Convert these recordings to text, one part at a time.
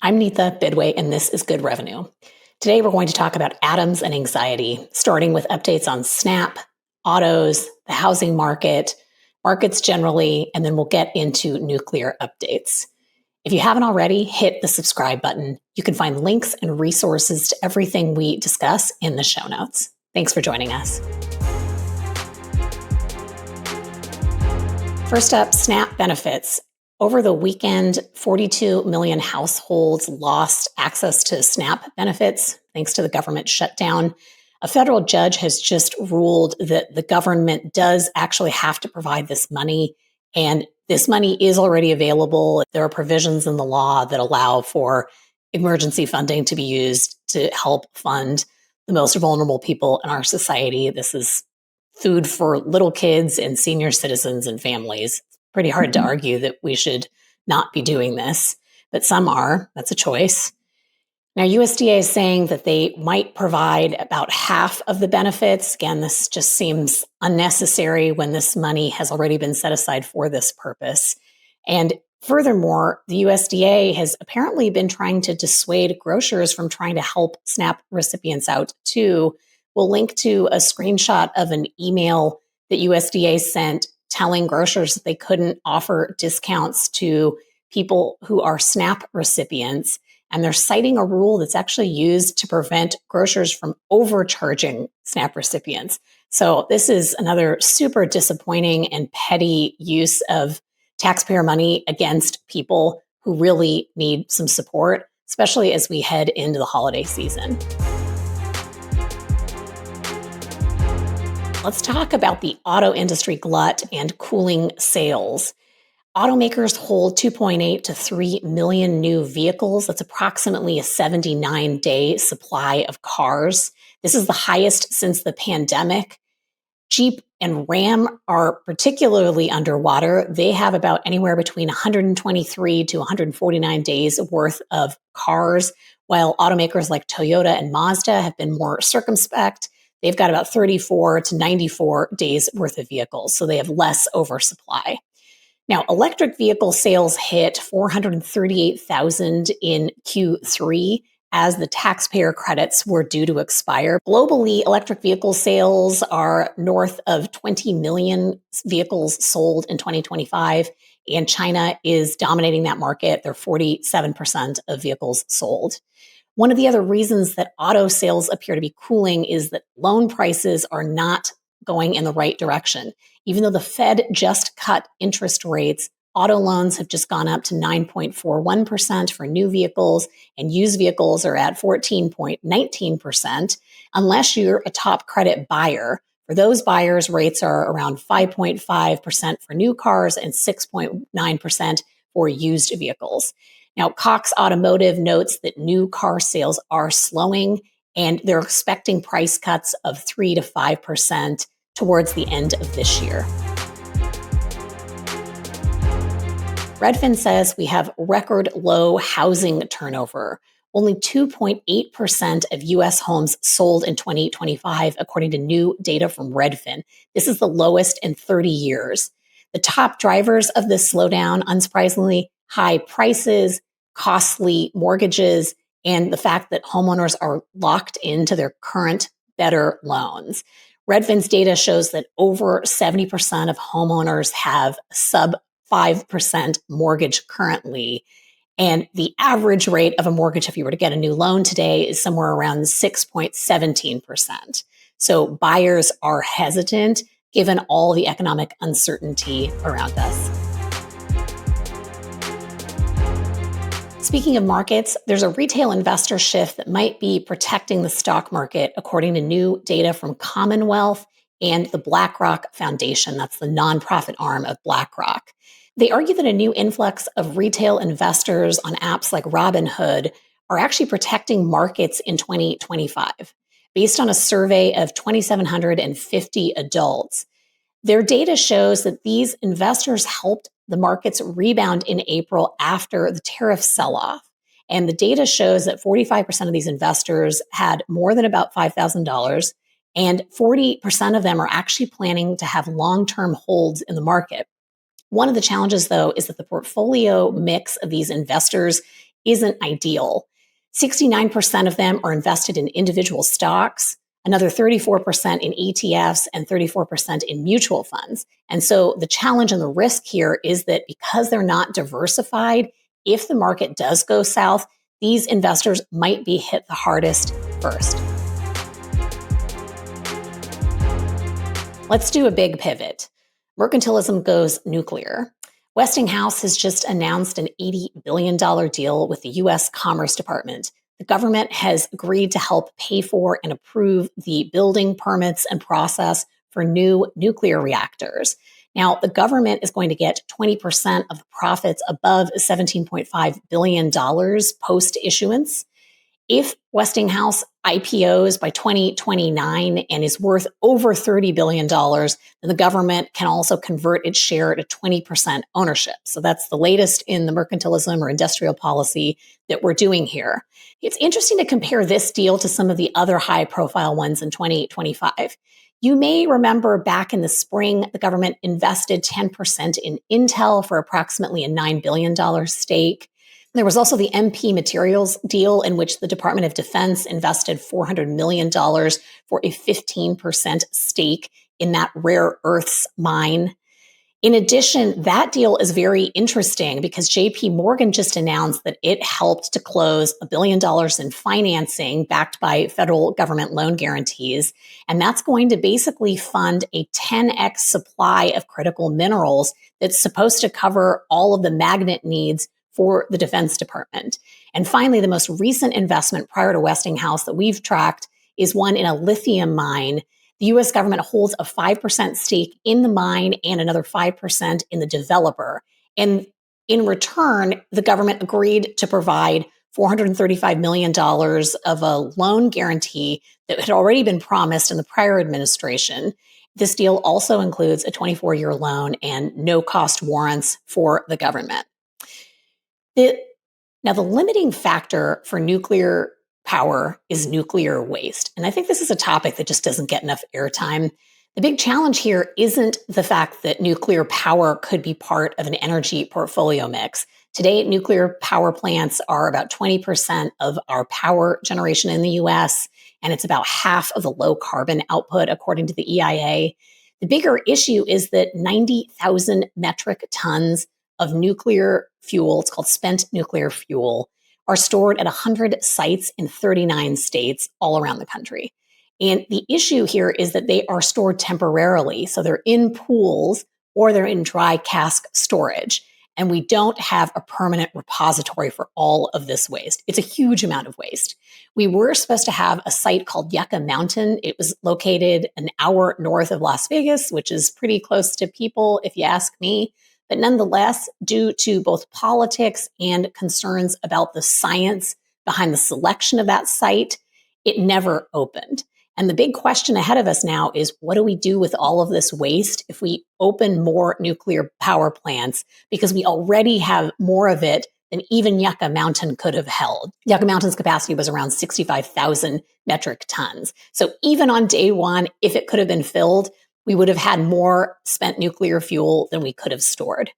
I'm Neetha Bidway, and this is Good Revenue. Today, we're going to talk about atoms and anxiety, starting with updates on SNAP, autos, the housing market, markets generally, and then we'll get into nuclear updates. If you haven't already, hit the subscribe button. You can find links and resources to everything we discuss in the show notes. Thanks for joining us. First up, SNAP benefits. Over the weekend, 42 million households lost access to SNAP benefits thanks to the government shutdown. A federal judge has just ruled that the government does actually have to provide this money, and this money is already available. There are provisions in the law that allow for emergency funding to be used to help fund the most vulnerable people in our society. This is food for little kids and senior citizens and families. Pretty hard to argue that we should not be doing this, but some are. That's a choice. Now, USDA is saying that they might provide about half of the benefits. Again, this just seems unnecessary when this money has already been set aside for this purpose. And furthermore, the USDA has apparently been trying to dissuade grocers from trying to help SNAP recipients out too. We'll link to a screenshot of an email that USDA sent telling grocers that they couldn't offer discounts to people who are SNAP recipients. And they're citing a rule that's actually used to prevent grocers from overcharging SNAP recipients. So this is another super disappointing and petty use of taxpayer money against people who really need some support, especially as we head into the holiday season. Let's talk about the auto industry glut and cooling sales. Automakers hold 2.8 to 3 million new vehicles. That's approximately a 79-day supply of cars. This is the highest since the pandemic. Jeep and Ram are particularly underwater. They have about anywhere between 123 to 149 days worth of cars, while automakers like Toyota and Mazda have been more circumspect. They've got about 34 to 94 days worth of vehicles, so they have less oversupply. Now, electric vehicle sales hit 438,000 in Q3 as the taxpayer credits were due to expire. Globally, electric vehicle sales are north of 20 million vehicles sold in 2025, and China is dominating that market. They're 47% of vehicles sold. One of the other reasons that auto sales appear to be cooling is that loan prices are not going in the right direction. Even though the Fed just cut interest rates, auto loans have just gone up to 9.41% for new vehicles, and used vehicles are at 14.19%, unless you're a top credit buyer. For those buyers, rates are around 5.5% for new cars and 6.9% for used vehicles. Now, Cox Automotive notes that new car sales are slowing, and they're expecting price cuts of 3 to 5% towards the end of this year. Redfin says we have record low housing turnover. Only 2.8% of U.S. homes sold in 2025, according to new data from Redfin. This is the lowest in 30 years. The top drivers of this slowdown, unsurprisingly, high prices, costly mortgages, and the fact that homeowners are locked into their current, better loans. Redfin's data shows that over 70% of homeowners have sub 5% mortgage currently. And the average rate of a mortgage, if you were to get a new loan today, is somewhere around 6.17%. So buyers are hesitant given all the economic uncertainty around us. Speaking of markets, there's a retail investor shift that might be protecting the stock market, according to new data from Commonwealth and the BlackRock Foundation. That's the nonprofit arm of BlackRock. They argue that a new influx of retail investors on apps like Robinhood are actually protecting markets in 2025. Based on a survey of 2,750 adults, their data shows that these investors helped the markets rebound in April after the tariff sell-off. And the data shows that 45% of these investors had more than about $5,000, and 40% of them are actually planning to have long-term holds in the market. One of the challenges, though, is that the portfolio mix of these investors isn't ideal. 69% of them are invested in individual stocks, another 34% in ETFs, and 34% in mutual funds. And so the challenge and the risk here is that because they're not diversified, if the market does go south, these investors might be hit the hardest first. Let's do a big pivot. Mercantilism goes nuclear. Westinghouse has just announced an $80 billion deal with the U.S. Commerce Department. The government has agreed to help pay for and approve the building permits and process for new nuclear reactors. Now, the government is going to get 20% of the profits above $17.5 billion post-issuance. If Westinghouse IPOs by 2029 and is worth over $30 billion, then the government can also convert its share to 20% ownership. So that's the latest in the mercantilism or industrial policy that we're doing here. It's interesting to compare this deal to some of the other high-profile ones in 2025. You may remember back in the spring, the government invested 10% in Intel for approximately a $9 billion stake. There was also the MP Materials deal in which the Department of Defense invested $400 million for a 15% stake in that rare earths mine. In addition, that deal is very interesting because JP Morgan just announced that it helped to close $1 billion in financing backed by federal government loan guarantees. And that's going to basically fund a 10x supply of critical minerals that's supposed to cover all of the magnet needs for the Defense Department. And finally, the most recent investment prior to Westinghouse that we've tracked is one in a lithium mine. The U.S. government holds a 5% stake in the mine and another 5% in the developer. And in return, the government agreed to provide $435 million of a loan guarantee that had already been promised in the prior administration. This deal also includes a 24-year loan and no-cost warrants for the government. Now, the limiting factor for nuclear power is nuclear waste. And I think this is a topic that just doesn't get enough airtime. The big challenge here isn't the fact that nuclear power could be part of an energy portfolio mix. Today, nuclear power plants are about 20% of our power generation in the US, and it's about half of the low carbon output, according to the EIA. The bigger issue is that 90,000 metric tons of nuclear fuel, it's called spent nuclear fuel, are stored at 100 sites in 39 states all around the country. And the issue here is that they are stored temporarily. So they're in pools or they're in dry cask storage. And we don't have a permanent repository for all of this waste. It's a huge amount of waste. We were supposed to have a site called Yucca Mountain. It was located an hour north of Las Vegas, which is pretty close to people, if you ask me. But nonetheless, due to both politics and concerns about the science behind the selection of that site, it never opened. And the big question ahead of us now is, what do we do with all of this waste if we open more nuclear power plants? Because we already have more of it than even Yucca Mountain could have held. Yucca Mountain's capacity was around 65,000 metric tons. So even on day one, if it could have been filled, we would have had more spent nuclear fuel than we could have stored.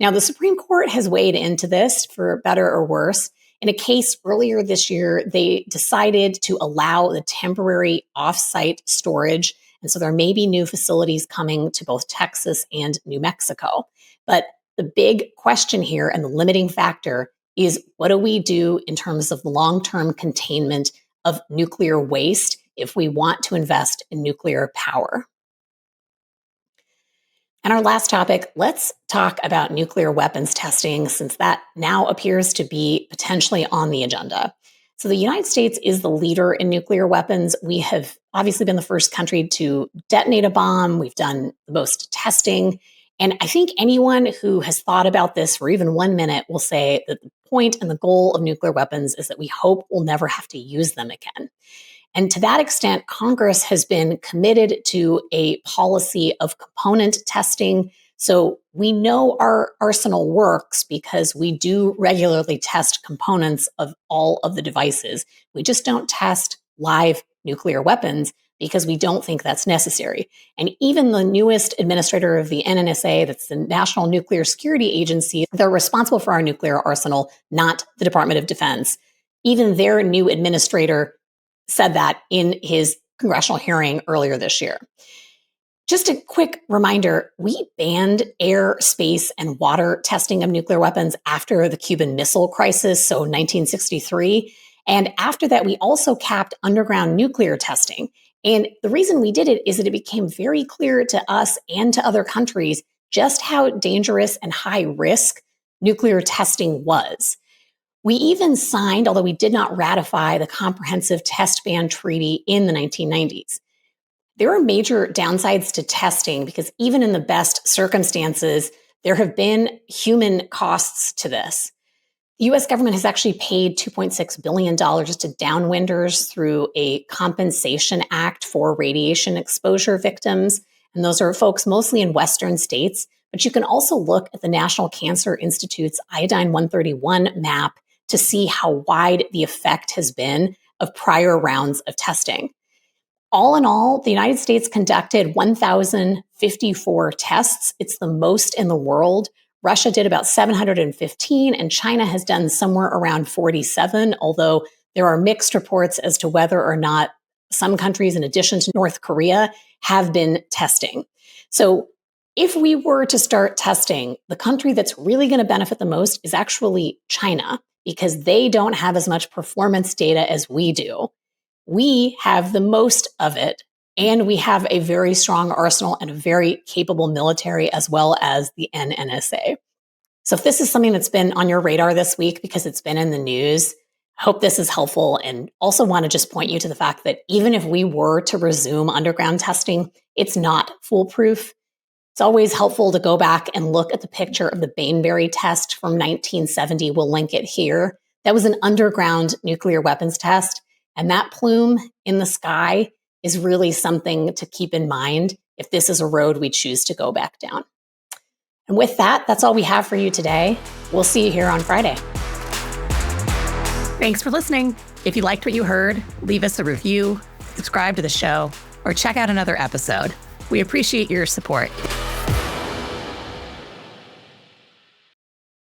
Now, the Supreme Court has weighed into this for better or worse. In a case earlier this year, they decided to allow the temporary off-site storage. And so there may be new facilities coming to both Texas and New Mexico. But the big question here and the limiting factor is, what do we do in terms of the long-term containment of nuclear waste if we want to invest in nuclear power? And our last topic, let's talk about nuclear weapons testing, since that now appears to be potentially on the agenda. So the United States is the leader in nuclear weapons. We have obviously been the first country to detonate a bomb. We've done the most testing. And I think anyone who has thought about this for even 1 minute will say that the point and the goal of nuclear weapons is that we hope we'll never have to use them again. And to that extent, Congress has been committed to a policy of component testing. So we know our arsenal works because we do regularly test components of all of the devices. We just don't test live nuclear weapons because we don't think that's necessary. And even the newest administrator of the NNSA, that's the National Nuclear Security Agency, they're responsible for our nuclear arsenal, not the Department of Defense. Even their new administrator said that in his congressional hearing earlier this year. Just a quick reminder, we banned air, space, and water testing of nuclear weapons after the Cuban Missile Crisis, so 1963. And after that, we also capped underground nuclear testing. And the reason we did it is that it became very clear to us and to other countries just how dangerous and high risk nuclear testing was. We even signed, although we did not ratify, the Comprehensive Test Ban Treaty in the 1990s. There are major downsides to testing because even in the best circumstances, there have been human costs to this. The US government has actually paid $2.6 billion to downwinders through a compensation act for radiation exposure victims. And those are folks mostly in Western states. But you can also look at the National Cancer Institute's iodine 131 map to see how wide the effect has been of prior rounds of testing. All in all, the United States conducted 1,054 tests. It's the most in the world. Russia did about 715, and China has done somewhere around 47, although there are mixed reports as to whether or not some countries, in addition to North Korea, have been testing. So if we were to start testing, the country that's really going to benefit the most is actually China, because they don't have as much performance data as we do. We have the most of it, and we have a very strong arsenal and a very capable military, as well as the NNSA. So if this is something that's been on your radar this week because it's been in the news, I hope this is helpful, and also want to just point you to the fact that even if we were to resume underground testing, it's not foolproof. It's always helpful to go back and look at the picture of the Bainbury test from 1970. We'll link it here. That was an underground nuclear weapons test. And that plume in the sky is really something to keep in mind if this is a road we choose to go back down. And with that, that's all we have for you today. We'll see you here on Friday. Thanks for listening. If you liked what you heard, leave us a review, subscribe to the show, or check out another episode. We appreciate your support.